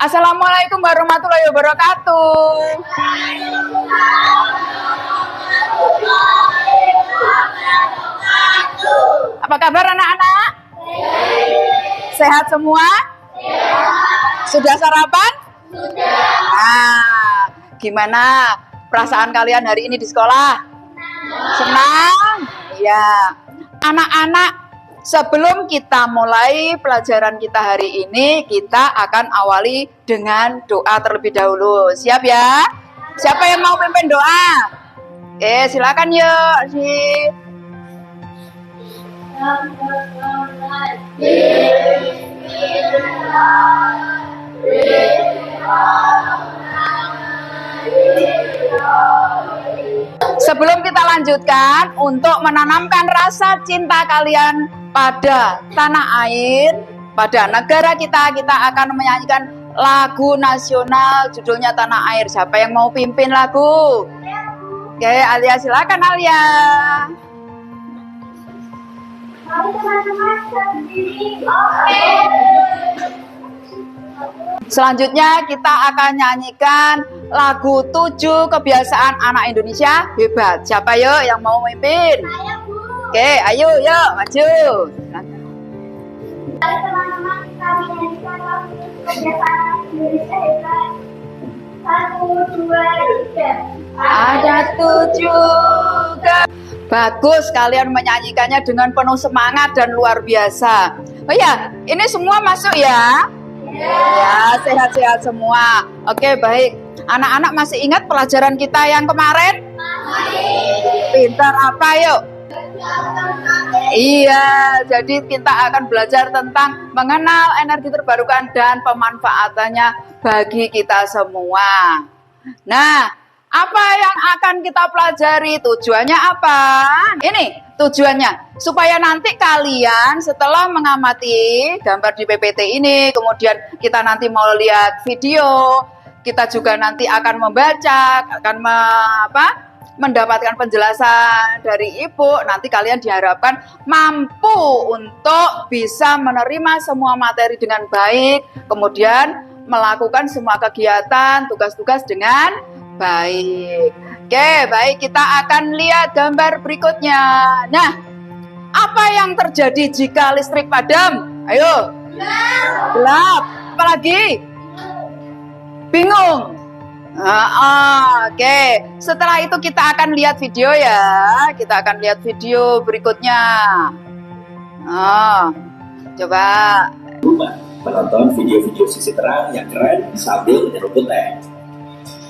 Assalamualaikum warahmatullahi wabarakatuh. Apa kabar anak-anak? Sehat semua? Sudah sarapan? Nah, gimana perasaan kalian hari ini di sekolah? Senang? Ya. Anak-anak, sebelum kita mulai pelajaran kita hari ini, kita akan awali dengan doa terlebih dahulu. Siap ya? Siapa yang mau pimpin doa? Oke, silakan yuk. Sebelum kita lanjutkan, untuk menanamkan rasa cinta kalian pada tanah air, pada negara kita akan menyanyikan lagu nasional judulnya Tanah Air. Siapa yang mau pimpin lagu? Oke, Alia, silakan Alia. Selanjutnya kita akan nyanyikan lagu 7 kebiasaan anak Indonesia hebat. Siapa yuk yang mau memimpin? Oke, ayo yuk maju. Teman-teman, kami nyanyikan lagu kebiasaan Indonesia hebat. 1, 2, 3. Ada 7 Bagus, kalian menyanyikannya dengan penuh semangat dan luar biasa. Oh ya, ini semua masuk ya? Ya, sehat-sehat semua. Oke, baik. Anak-anak masih ingat pelajaran kita yang kemarin? Pintar apa yuk? Iya, jadi kita akan belajar tentang mengenal energi terbarukan dan pemanfaatannya bagi kita semua. Nah, apa yang akan kita pelajari? Tujuannya apa? Ini tujuannya supaya nanti kalian setelah mengamati gambar di PPT ini, kemudian kita nanti mau lihat video, kita juga nanti akan membaca, akan mendapatkan penjelasan dari ibu. Nanti kalian diharapkan mampu untuk bisa menerima semua materi dengan baik, kemudian melakukan semua kegiatan, tugas-tugas dengan baik. Oke, baik, kita akan lihat gambar berikutnya. Nah, apa yang terjadi jika listrik padam? Ayo. Gelap. Apalagi? Bingung. Oke, setelah itu kita akan lihat video ya. Kita akan lihat video berikutnya. Coba. Menonton video-video sisi terang yang keren sambil menyeruput teh.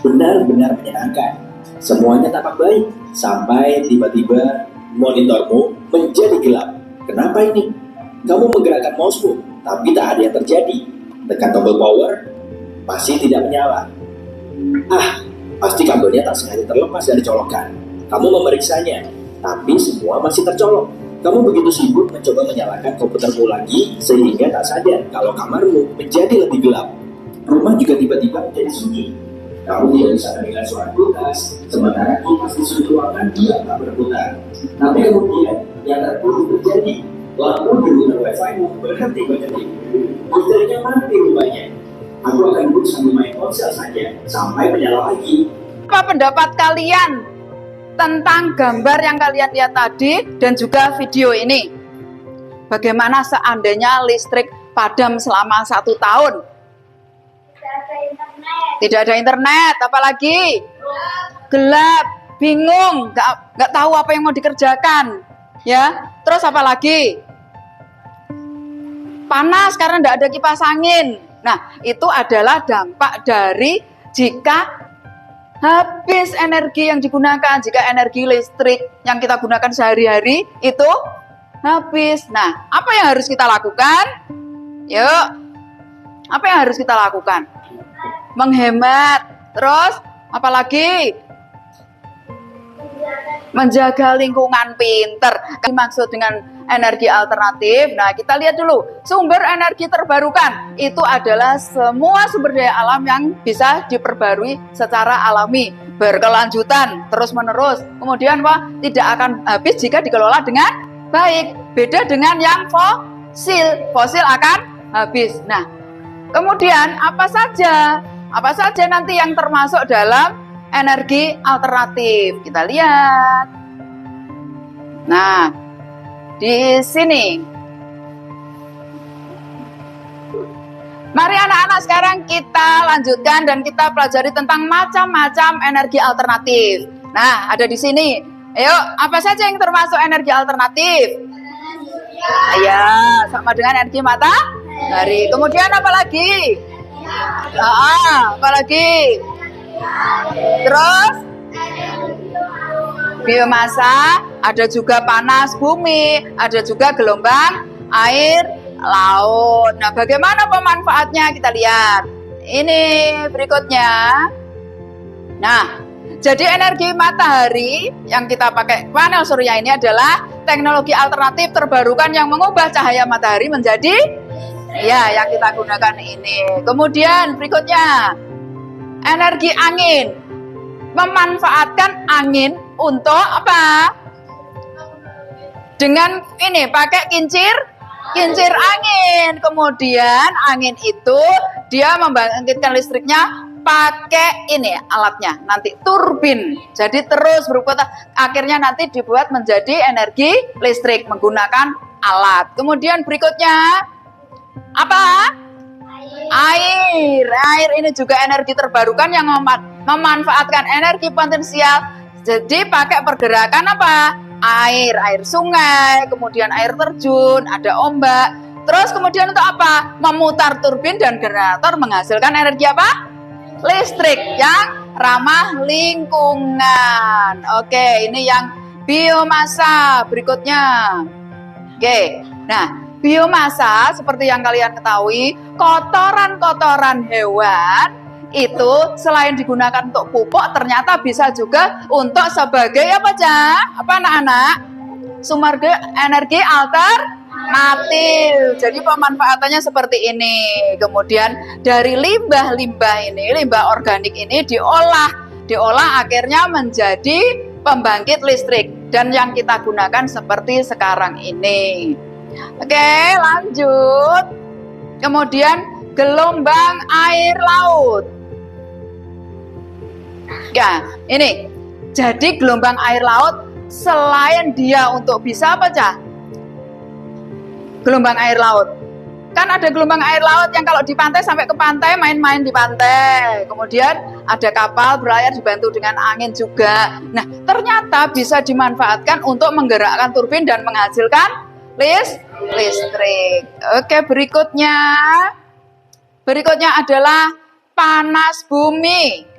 Benar-benar menyenangkan. Semuanya tampak baik sampai tiba-tiba monitormu menjadi gelap. Kenapa ini? Kamu menggerakkan mousemu, tapi tak ada yang terjadi. Tekan tombol power, masih tidak menyala. Pasti kabelnya tak sengaja terlepas dari colokan. Kamu memeriksanya, tapi semua masih tercolok. Kamu begitu sibuk mencoba menyalakan komputermu lagi sehingga tak sadar kalau kamarmu menjadi lebih gelap. Rumah juga tiba-tiba menjadi sunyi. Kamu tidak bisa mendengar suara kulkas, sementara kipas di sudut ruangan juga tak berputar. Tapi kemudian yang terburuk terjadi. Lampu di router wifi-mu berhenti bekerja. Listriknya mati rupanya. Aku akan duduk sambil main ponsel saja sampai menyala lagi. Apa pendapat kalian tentang gambar yang kalian lihat tadi dan juga video ini? Bagaimana seandainya listrik padam selama 1 tahun? Tidak ada internet, apalagi gelap, bingung, nggak tahu apa yang mau dikerjakan, ya. Terus apalagi panas karena nggak ada kipas angin. Nah, itu adalah dampak dari jika habis energi yang digunakan, jika energi listrik yang kita gunakan sehari-hari itu habis. Nah, apa yang harus kita lakukan? Yuk, apa yang harus kita lakukan? Menghemat. Terus, apalagi? Menjaga lingkungan pinter. Dimaksud dengan energi alternatif. Nah, kita lihat dulu. Sumber energi terbarukan itu adalah semua sumber daya alam yang bisa diperbarui secara alami, berkelanjutan, terus-menerus. Kemudian tidak akan habis jika dikelola dengan baik. Beda dengan yang fosil. Fosil akan habis. Nah, Kemudian apa saja? Apa saja nanti yang termasuk dalam energi alternatif? Kita lihat. Nah, di sini. Mari anak-anak sekarang kita lanjutkan dan kita pelajari tentang macam-macam energi alternatif. Nah, ada di sini. Ayo, apa saja yang termasuk energi alternatif? Ya, sama dengan energi matahari. Kemudian apa lagi? Apa lagi? Terus biomasa, ada juga panas bumi, ada juga gelombang air laut. Nah, bagaimana pemanfaatnya? Kita lihat. Ini berikutnya. Nah, jadi energi matahari yang kita pakai panel surya ini adalah teknologi alternatif terbarukan yang mengubah cahaya matahari menjadi yang kita gunakan ini. Kemudian berikutnya, energi angin. Memanfaatkan angin untuk apa? Dengan ini pakai kincir angin. Kemudian angin itu dia membangkitkan listriknya pakai ini alatnya, nanti turbin. Jadi terus berputar, akhirnya nanti dibuat menjadi energi listrik menggunakan alat. Kemudian berikutnya apa? Air ini juga energi terbarukan yang memanfaatkan energi potensial. Jadi pakai pergerakan apa? Air sungai, kemudian air terjun, ada ombak. Terus kemudian untuk apa? Memutar turbin dan generator menghasilkan energi apa? Listrik yang ramah lingkungan. Oke, ini yang biomasa berikutnya. Oke, nah biomasa seperti yang kalian ketahui, kotoran-kotoran hewan itu selain digunakan untuk pupuk, ternyata bisa juga untuk sebagai apa aja? Apa anak-anak? Sumber energi alternatif. Jadi pemanfaatannya seperti ini. Kemudian dari limbah-limbah ini, limbah organik ini diolah akhirnya menjadi pembangkit listrik. Dan yang kita gunakan seperti sekarang ini. Oke, lanjut. Kemudian gelombang air laut. Ya, ini. Jadi gelombang air laut selain dia untuk bisa apa aja? Gelombang air laut. Kan ada gelombang air laut yang kalau di pantai sampai ke pantai main-main di pantai. Kemudian ada kapal berlayar dibantu dengan angin juga. Nah, ternyata bisa dimanfaatkan untuk menggerakkan turbin dan menghasilkan listrik. Oke, berikutnya adalah panas bumi.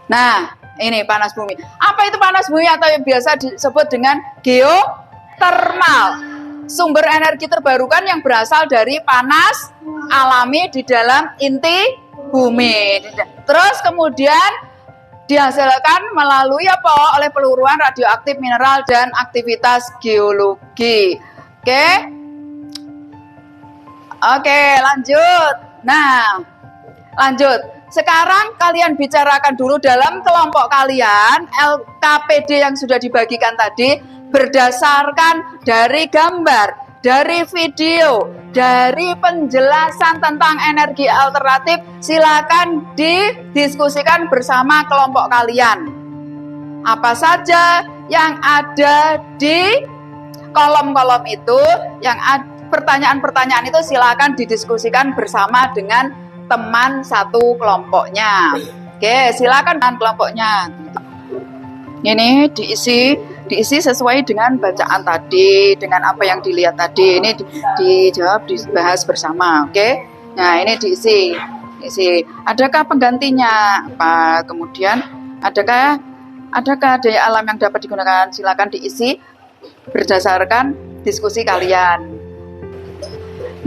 Nah, ini panas bumi. Apa itu panas bumi atau yang biasa disebut dengan geotermal? Sumber energi terbarukan yang berasal dari panas alami di dalam inti bumi. Terus kemudian dihasilkan melalui apa? Oleh peluruan radioaktif mineral dan aktivitas geologi. Oke, lanjut. Nah, lanjut. Sekarang kalian bicarakan dulu dalam kelompok kalian LKPD yang sudah dibagikan tadi berdasarkan dari gambar, dari video, dari penjelasan tentang energi alternatif. Silakan didiskusikan bersama kelompok kalian. Apa saja yang ada di kolom-kolom itu, yang pertanyaan-pertanyaan itu silakan didiskusikan bersama dengan teman satu kelompoknya. Oke, silakan dengan kelompoknya. Ini diisi sesuai dengan bacaan tadi, dengan apa yang dilihat tadi. Ini dijawab, dibahas bersama. Oke. Nah, ini diisi. Adakah penggantinya? Apa? Kemudian adakah daya alam yang dapat digunakan? Silakan diisi berdasarkan diskusi kalian.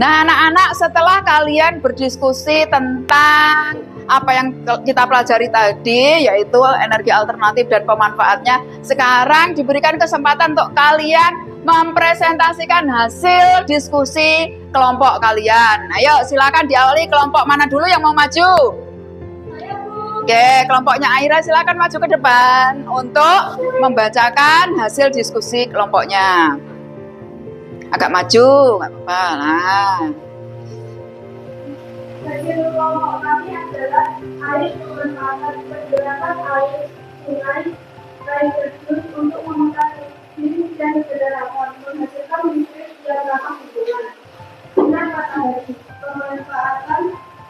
Nah, anak-anak, setelah kalian berdiskusi tentang apa yang kita pelajari tadi, yaitu energi alternatif dan pemanfaatnya, sekarang diberikan kesempatan untuk kalian mempresentasikan hasil diskusi kelompok kalian. Ayo, silakan diawali. Kelompok mana dulu yang mau maju? Oke, kelompoknya Aira silakan maju ke depan untuk membacakan hasil diskusi kelompoknya. Agak maju, nggak apa-apa lah. kelompok kami adalah air pemanfaatan pergerakan air sungai, air terjun untuk mengangkat diri dan berdaratan, menghasilkan listrik dan ramah lingkungan. Dengan matahari, pemanfaatan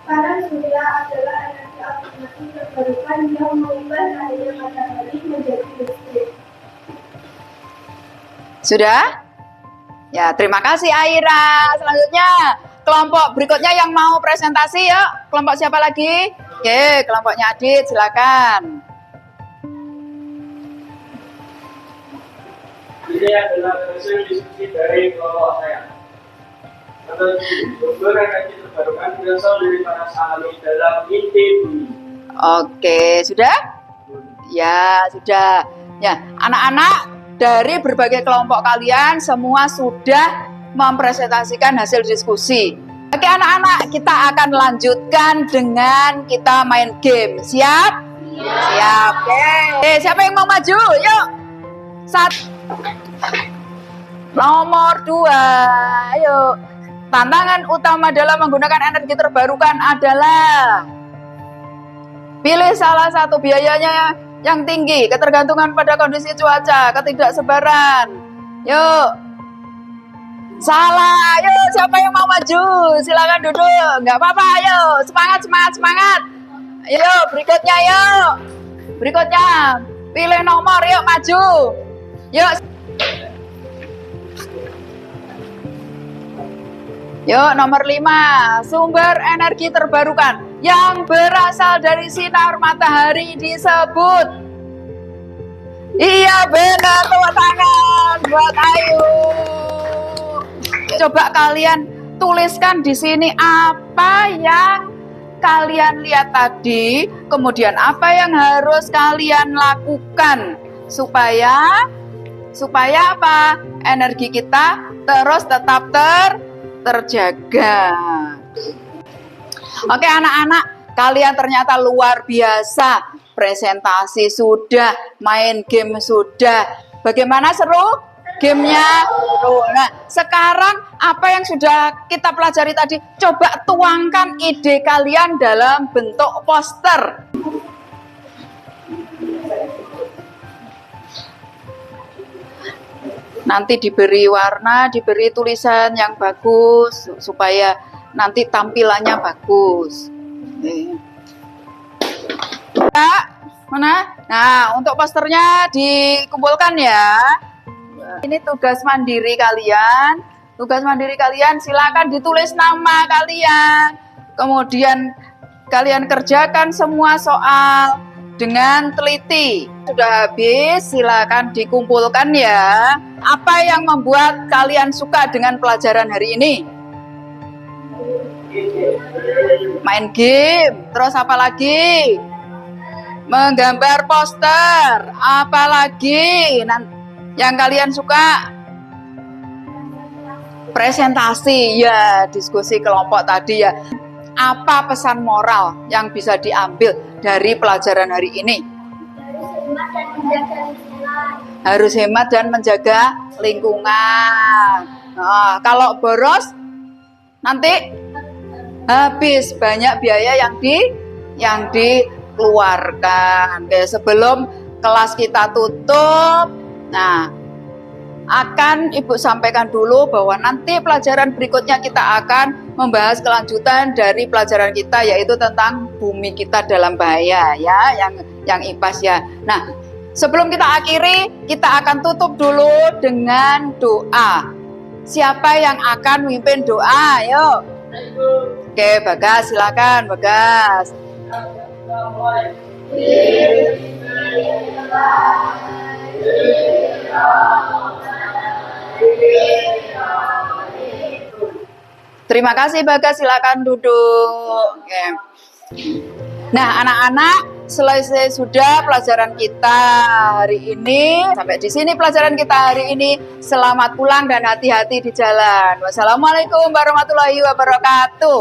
panel surya adalah energi alternatif terbarukan yang mengubah cahaya matahari menjadi listrik. Sudah? Ya, terima kasih Aira. Selanjutnya, kelompok berikutnya yang mau presentasi ya. Kelompok siapa lagi? Oke, kelompoknya Adit, silakan. Ini adalah hasil diskusi dari kelompok saya. Atau sumber energi terbarukan berasal dari panas alami dalam inti bumi. Oke, sudah? Ya, sudah. Ya, anak-anak dari berbagai kelompok kalian semua sudah mempresentasikan hasil diskusi. Oke anak-anak, kita akan lanjutkan dengan kita main game. Siap? Siap. Oke, siapa yang mau maju? Yuk. Nomor 2. Ayo. Tantangan utama dalam menggunakan energi terbarukan adalah pilih salah satu biayanya yang tinggi, ketergantungan pada kondisi cuaca, ketidaksebaran. Yuk. Salah. Yuk, siapa yang mau maju? Silakan duduk. Enggak apa-apa, ayo. Semangat. Ayo, berikutnya yuk. Berikutnya. Pilih nomor, yuk maju. Yuk. Yuk, nomor 5. Sumber energi terbarukan yang berasal dari sinar matahari disebut. Iya benar, tepuk tangan buat Ayu. Coba kalian tuliskan di sini apa yang kalian lihat tadi, kemudian apa yang harus kalian lakukan supaya apa? Energi kita terus tetap terjaga. Oke anak-anak, kalian ternyata luar biasa. Presentasi sudah, main game sudah. Bagaimana seru gamenya? Nah, sekarang apa yang sudah kita pelajari tadi? Coba tuangkan ide kalian dalam bentuk poster. Nanti diberi warna, diberi tulisan yang bagus supaya nanti tampilannya bagus. Ya, mana? Nah, untuk posternya dikumpulkan ya. Ini tugas mandiri kalian. Tugas mandiri kalian silakan ditulis nama kalian. Kemudian kalian kerjakan semua soal dengan teliti. Sudah habis, silakan dikumpulkan ya. Apa yang membuat kalian suka dengan pelajaran hari ini? Main game. Terus apa lagi? Menggambar poster. Apa lagi yang kalian suka? Presentasi ya, diskusi kelompok tadi ya. Apa pesan moral yang bisa diambil dari pelajaran hari ini? Harus hemat dan menjaga lingkungan. Nah, kalau boros nanti habis banyak biaya yang dikeluarkan. Oke, sebelum kelas kita tutup, nah akan Ibu sampaikan dulu bahwa nanti pelajaran berikutnya kita akan membahas kelanjutan dari pelajaran kita, yaitu tentang bumi kita dalam bahaya ya, yang IPAS ya. Nah, sebelum kita akhiri, kita akan tutup dulu dengan doa. Siapa yang akan memimpin doa? Yuk. Oke, Bagas silakan, Bagas. Terima kasih Bagas, silakan duduk. Oke. Nah, anak-anak, selesai sudah pelajaran kita hari ini. Sampai di sini pelajaran kita hari ini. Selamat pulang dan hati-hati di jalan. Wassalamualaikum warahmatullahi wabarakatuh.